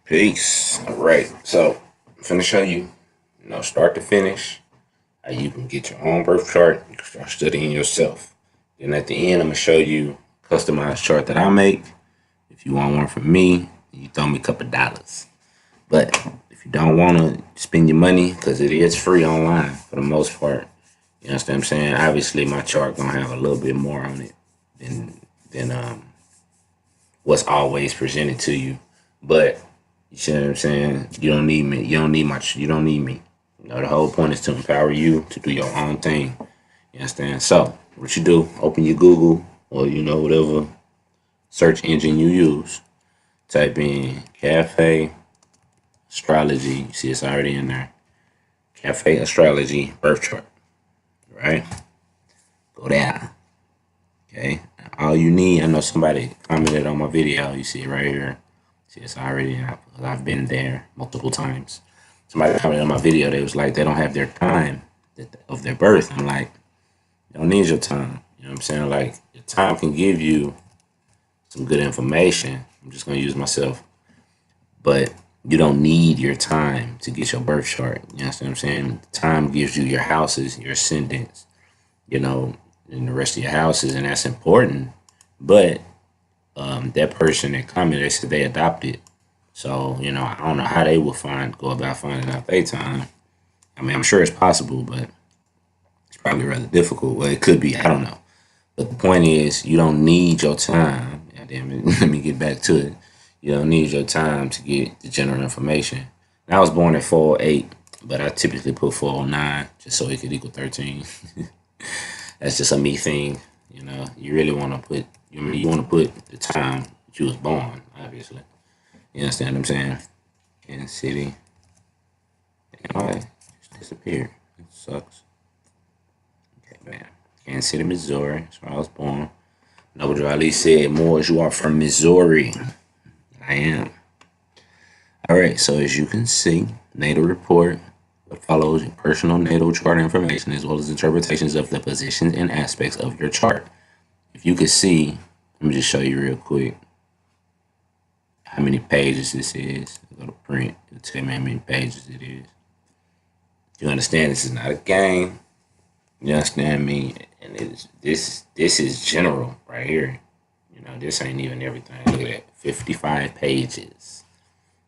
Peace. All right. So, I'm finna show you, start to finish, how you can get your own birth chart. You can start studying yourself. Then at the end, I'm gonna show you a customized chart that I make. If you want one from me, you throw me a couple dollars. But if you don't want to spend your money, because it is free online for the most part, you understand what I'm saying? Obviously, my chart gonna have a little bit more on it than what's always presented to you. But you see what I'm saying? You don't need me. You don't need much. You don't need me. The whole point is to empower you to do your own thing. You understand? So what you do? Open your Google or whatever search engine you use. Type in cafe astrology. You see it's already in there. Cafe astrology birth chart. Right? Go down. Okay. All you need. I know somebody commented on my video. You see it right here. See it's already. I've been there multiple times. Somebody commented on my video. They was like they don't have their time of their birth. I'm like, you don't need your time. You know what I'm saying? Like your time can give you some good information. I'm just gonna use myself, but you don't need your time to get your birth chart. You know what I'm saying? Time gives you your houses, your ascendants, and the rest of your houses, and that's important. But that person that commented, they said they adopted. So I don't know how they will go about finding out their time. I mean, I'm sure it's possible, but it's probably rather difficult. Well, it could be. I don't know. But the point is, you don't need your time. God damn it, let me get back to it. You don't need your time to get the general information. And I was born at 408, but I typically put 409 just so it could equal 13. That's just a me thing. You really want to put you want to put the time that you was born, obviously. You understand what I'm saying? Kansas City. Damn, it just disappeared. It sucks. Okay, man. Kansas City, Missouri. That's where I was born. Noble Ali said, Moors, you are from Missouri. I am. All right, so as you can see, natal report. What follows your personal natal chart information as well as interpretations of the positions and aspects of your chart. If you could see, let me just show you real quick how many pages this is. I'll go to print. It'll tell me how many pages it is. You understand this is not a game. You understand me? And this is general right here. This ain't even everything. Look at that. 55 pages.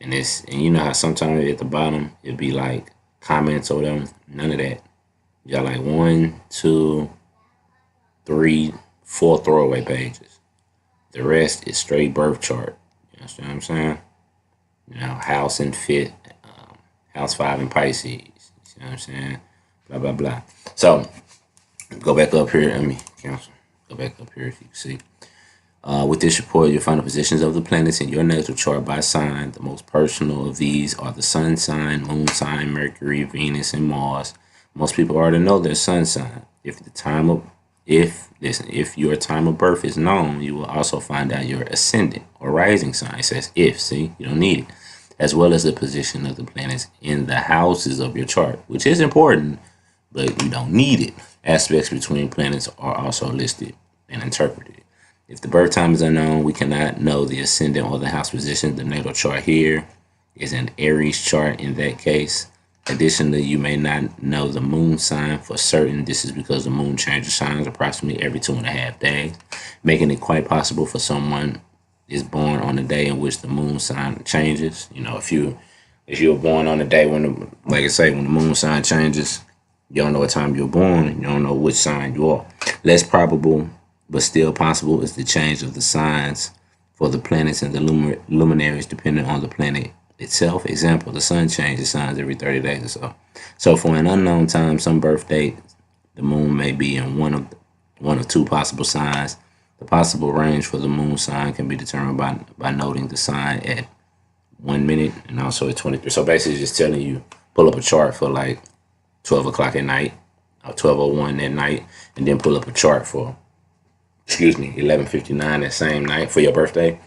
And you know how sometimes at the bottom it'd be like comments or them. None of that. You got like 1, 2, 3, 4 throwaway pages. The rest is straight birth chart. You understand what I'm saying? House and fit, house 5 in Pisces. You see what I'm saying? Blah blah blah. So go back up here. Let me cancel. Go back up here if you can see. With this report, you'll find the positions of the planets in your natal chart by sign. The most personal of these are the sun sign, moon sign, Mercury, Venus, and Mars. Most people already know their sun sign. If your time of birth is known, you will also find out your ascendant or rising sign. It says if, see, you don't need it, as well as the position of the planets in the houses of your chart, which is important, but you don't need it. Aspects between planets are also listed and interpreted. If the birth time is unknown, we cannot know the ascendant or the house position. The natal chart here is an Aries chart in that case. Additionally, you may not know the moon sign for certain. This is because the moon changes signs approximately every 2.5 days, making it quite possible for someone is born on the day in which the moon sign changes. If you were born on the day like I say, when the moon sign changes, you don't know what time you're born. You don't know which sign you are. Less probable, but still possible, is the change of the signs for the planets and the luminaries depending on the planet itself. Example, the sun changes signs every 30 days or so. So for an unknown time, some birth date, the moon may be in one of two possible signs. The possible range for the moon sign can be determined by noting the sign at 1 minute and also at 23. So basically just telling you, pull up a chart for like 12 o'clock at night or 12:01 at night, and then pull up a chart for 11:59 that same night for your birthday.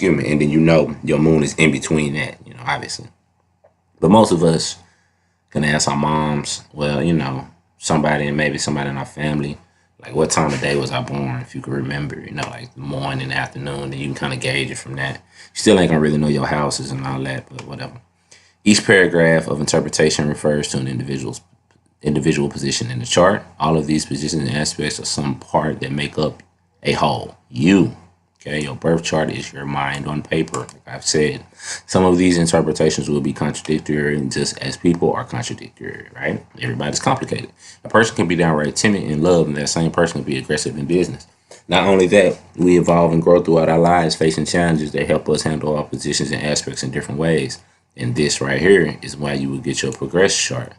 And then your moon is in between that, obviously. But most of us can ask our moms, well, maybe somebody in our family, Like what time of day was I born, if you can remember, like the morning, afternoon, then you can kind of gauge it from that. You still ain't gonna really know your houses and all that, but whatever. Each paragraph of interpretation refers to an individual position in the chart. All of these positions and aspects are some part that make up a whole. You, okay, your birth chart is your mind on paper. Like I've said, some of these interpretations will be contradictory, just as people are contradictory, right? Everybody's complicated. A person can be downright timid in love, and that same person can be aggressive in business. Not only that, we evolve and grow throughout our lives, facing challenges that help us handle our positions and aspects in different ways. And this right here is why you will get your progress chart,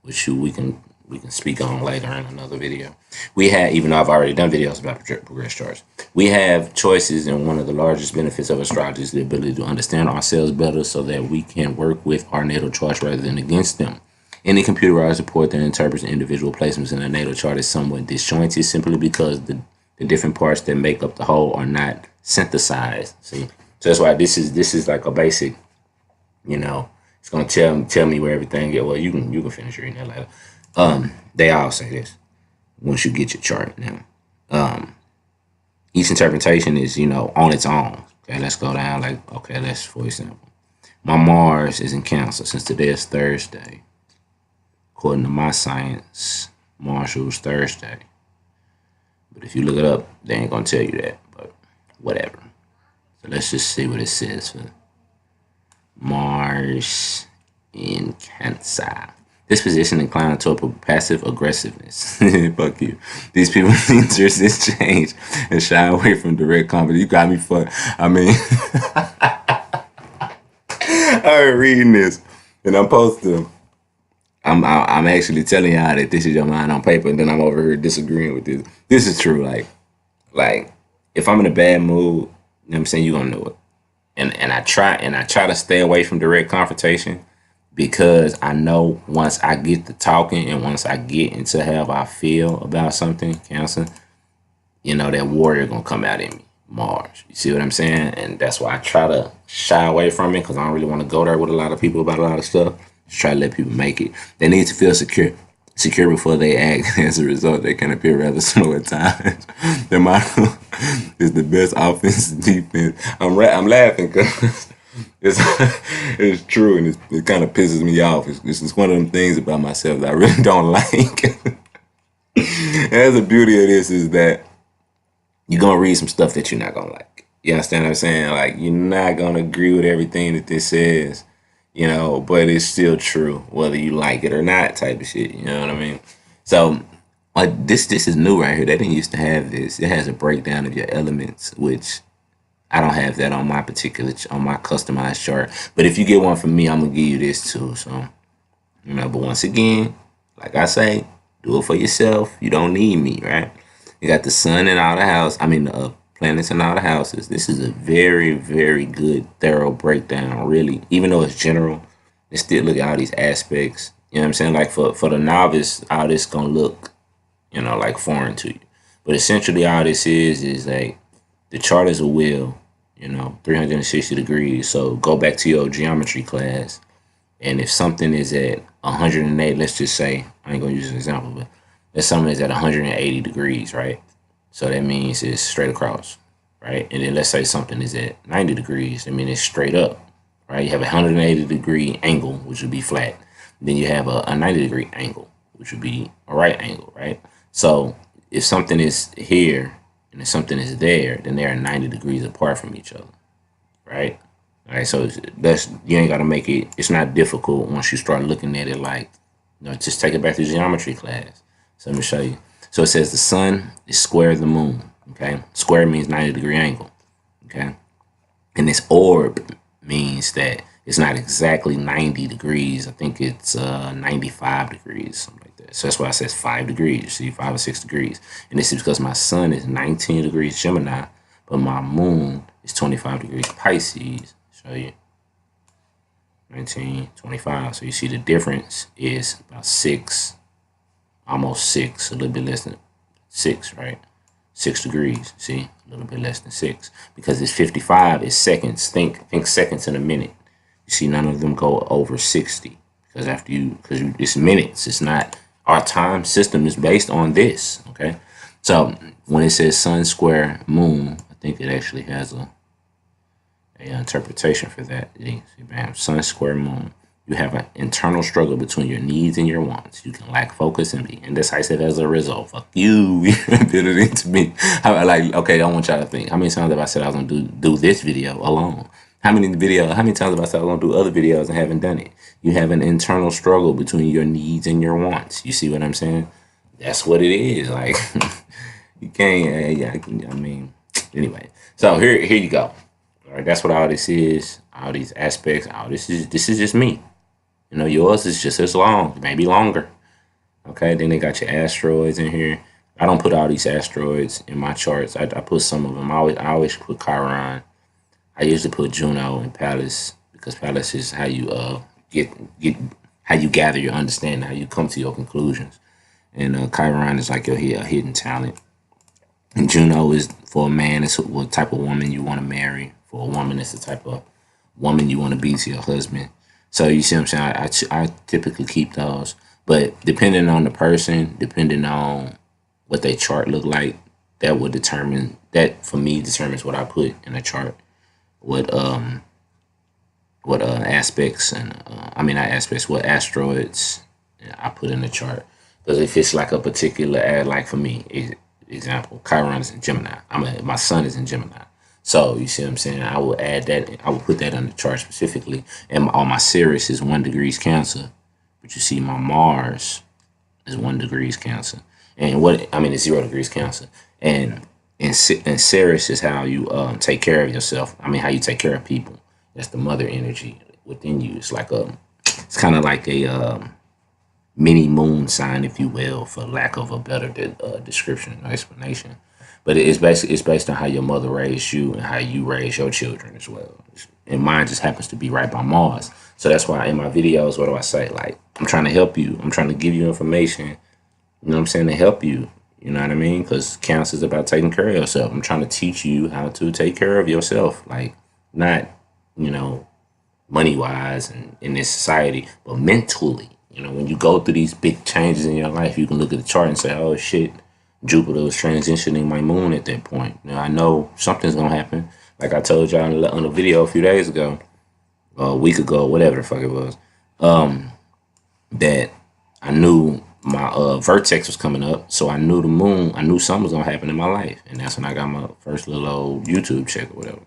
which we can speak on later in another video. We have, even though I've already done videos about progress charts, we have choices, and one of the largest benefits of astrology is the ability to understand ourselves better so that we can work with our natal charts rather than against them. Any computerized report that interprets individual placements in a natal chart is somewhat disjointed simply because the different parts that make up the whole are not synthesized. See, so that's why this is like a basic. It's gonna tell me where everything is. Well, you can finish reading that later. They all say this once you get your chart now. Each interpretation is, on its own. Okay, let's go down. Like, okay, let's, for example, my Mars is in Cancer. Since today is Thursday, according to my science, Mars rules Thursday. But if you look it up, they ain't gonna tell you that. But whatever. So let's just see what it says for Mars in Cancer. This position inclined toward passive aggressiveness. Fuck you. These people need to resist change and shy away from direct confidence. You got me fucked. I mean, I'm reading this and I'm supposed to. I'm actually telling y'all that this is your mind on paper, and then I'm over here disagreeing with this. This is true. Like if I'm in a bad mood, you know what I'm saying, you're gonna know it. And I try to stay away from direct confrontation because I know once I get to talking and once I get into how I feel about something, Cancer, that warrior gonna come out in me, Mars. You see what I'm saying? And that's why I try to shy away from it because I don't really want to go there with a lot of people about a lot of stuff. Just try to let people make it. They need to feel secure before they act. As a result, they can appear rather slow at times. Their motto is the best offense, defense. I'm laughing because it's true, and it kind of pisses me off. It's one of them things about myself that I really don't like. And that's the beauty of this is that you're gonna read some stuff that you're not gonna like. You understand what I'm saying? Like, you're not gonna agree with everything that this says. But it's still true, whether you like it or not, type of shit. You know what I mean? So, like this is new right here. They didn't used to have this. It has a breakdown of your elements, which I don't have that on my customized chart. But if you get one from me, I'm gonna give you this too. So, but once again, like I say, do it for yourself. You don't need me, right? You got the sun in all the house. Planets in all the houses. This is a very, very good, thorough breakdown, really. Even though it's general, they still look at all these aspects. You know what I'm saying? Like for the novice, all this gonna look, like foreign to you. But essentially all this is like the chart is a wheel, 360 degrees. So go back to your geometry class. And if something is at 108, let's just say, I ain't gonna use an example, but if something is at 180 degrees, right? So that means it's straight across, right? And then let's say something is at 90 degrees. I mean, it's straight up, right? You have a 180 degree angle, which would be flat. Then you have a 90 degree angle, which would be a right angle, right? So if something is here and if something is there, then they're 90 degrees apart from each other, right? All right, so you ain't got to make it, it's not difficult once you start looking at it like, just take it back to geometry class. So let me show you. So it says the sun is square of the moon, okay? Square means 90 degree angle, okay? And this orb means that it's not exactly 90 degrees. I think it's 95 degrees, something like that. So that's why it says 5 degrees. You see, 5 or 6 degrees. And this is because my sun is 19 degrees Gemini, but my moon is 25 degrees Pisces. Show you. 19, 25. So you see the difference is about 6, almost 6, a little bit less than 6, right? 6 degrees, see? A little bit less than 6. Because it's 55, it's seconds. Think seconds in a minute. You see, none of them go over 60. Because it's minutes. It's not, our time system is based on this, okay? So when it says sun square moon, I think it actually has a interpretation for that. See, bam, sun square moon. You have an internal struggle between your needs and your wants. You can lack focus and be indecisive as a result. Fuck you. You did it into me. Like, okay, I want y'all to think. How many times have I said I was gonna do this video alone? How many times have I said I was gonna do other videos and haven't done it? You have an internal struggle between your needs and your wants. You see what I'm saying? That's what it is. Like you can't. Yeah, I mean, anyway. So here you go. All right, that's what all this is. All these aspects. All this is just me. You know, yours is just as long, maybe longer. Okay, then they got your asteroids in here. I don't put all these asteroids in my charts. I put some of them. I always put Chiron. I usually put Juno and Pallas because Pallas is how you get how you gather your understanding, how you come to your conclusions. And Chiron is like your hidden talent. And Juno is for a man. It's what type of woman you want to marry. For a woman, it's the type of woman you want to be to your husband. So you see what I'm saying? I typically keep those. But depending on the person, depending on what their chart look like, that will determine, that for me determines what I put in a chart. What aspects and I mean not aspects, what asteroids I put in the chart. Because if it's like a particular like for me, example, Chiron is in Gemini. My sun is in Gemini. So you see what I'm saying? I will add that. I will put that on the chart specifically. And all my Sirius is 1 degrees Cancer, but you see my Mars is 1 degrees Cancer, and it's 0 degrees Cancer, and Sirius is how you take care of yourself. I mean, how you take care of people. That's the mother energy within you. It's like it's kind of like a mini moon sign, if you will, for lack of a better description or explanation. But it's based on how your mother raised you and how you raise your children as well. And mine just happens to be right by Mars. So that's why in my videos, what do I say? Like, I'm trying to help you. I'm trying to give you information, you know what I'm saying, to help you. You know what I mean? Because Cancer is about taking care of yourself. I'm trying to teach you how to take care of yourself. Like, not, you know, money-wise and in this society, but mentally. You know, when you go through these big changes in your life, you can look at the chart and say, oh, shit, Jupiter was transitioning my moon at that point. Now I know something's gonna happen. Like I told y'all on a video a few days ago, a week ago, whatever the fuck it was, that I knew my vertex was coming up, so I knew I knew something was gonna happen in my life, and that's when I got my first little old YouTube check or whatever.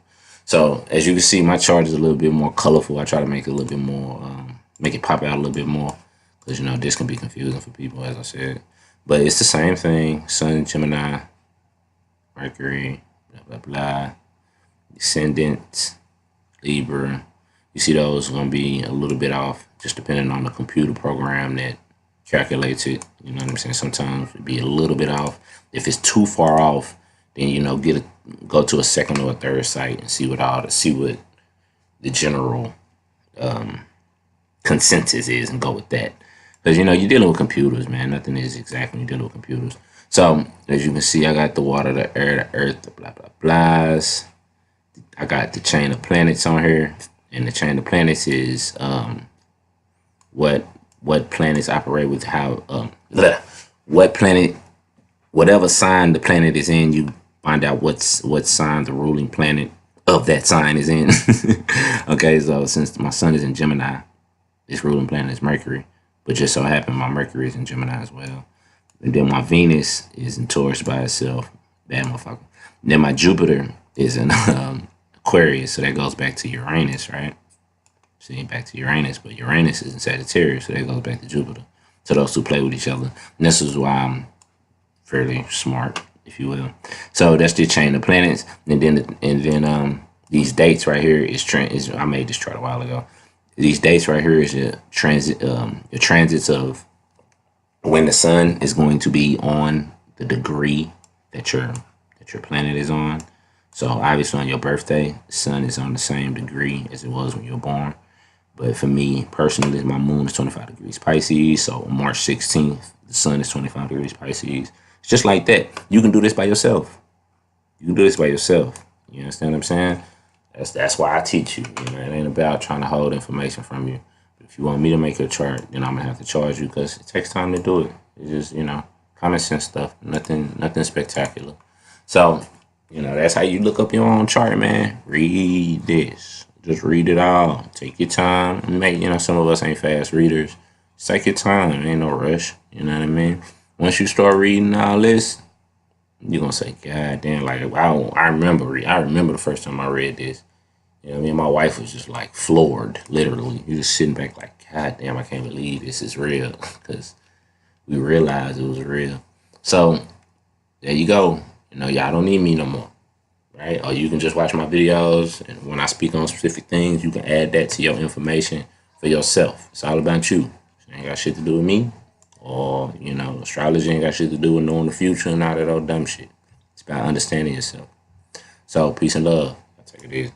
So as you can see, my chart is a little bit more colorful. I try to make it a little bit more, make it pop out a little bit more, because you know this can be confusing for people, as I said. But it's the same thing. Sun, Gemini, Mercury, blah, blah, blah. Ascendant, Libra. You see those are going to be a little bit off, just depending on the computer program that calculates it. You know what I'm saying? Sometimes it'd be a little bit off. If it's too far off, then, you know, go to a second or a third site and see what the general consensus is and go with that. Because, you know, you're dealing with computers, man. Nothing is exact when you're dealing with computers. So, as you can see, I got the water, the air, the earth, the blah, blah, blahs. I got the chain of planets on here. And the chain of planets is what planets operate with, how, what planet, whatever sign the planet is in, you find out what sign the ruling planet of that sign is in. Okay, so since my sun is in Gemini, this ruling planet is Mercury. But just so happened my Mercury is in Gemini as well. And then my Venus is in Taurus by itself. Bad motherfucker. And then my Jupiter is in Aquarius. So that goes back to Uranus, right? See, back to Uranus. But Uranus is in Sagittarius. So that goes back to Jupiter. So those two play with each other. And this is why I'm fairly smart, if you will. So that's the chain of planets. And then these dates right here I made this chart a while ago. These dates right here is your transits of when the sun is going to be on the degree that your planet is on. So obviously on your birthday, the sun is on the same degree as it was when you were born. But for me personally, my moon is 25 degrees Pisces. So on March 16th, the sun is 25 degrees Pisces. It's just like that. You can do this by yourself. You can do this by yourself. You understand what I'm saying? That's why I teach you. You know, it ain't about trying to hold information from you. But if you want me to make your chart, then I'm gonna have to charge you because it takes time to do it. It's just, you know, Common sense stuff. Nothing spectacular. So, that's how you look up your own chart, man. Read this. Just read it all. Take your time. Make some of us ain't fast readers. Just take your time. Ain't no rush. You know what I mean? Once you start reading all this, you're gonna say, God damn, like I remember the first time I read this. Me and my wife was just like floored, literally. You just sitting back like, God damn, I can't believe this is real. Because we realized it was real. So there you go. Y'all don't need me no more. Right? Or you can just watch my videos, and when I speak on specific things, you can add that to your information for yourself. It's all about you. It ain't got shit to do with me. Or, astrology ain't got shit to do with knowing the future and all that old dumb shit. It's about understanding yourself. So peace and love. I'll take it easy.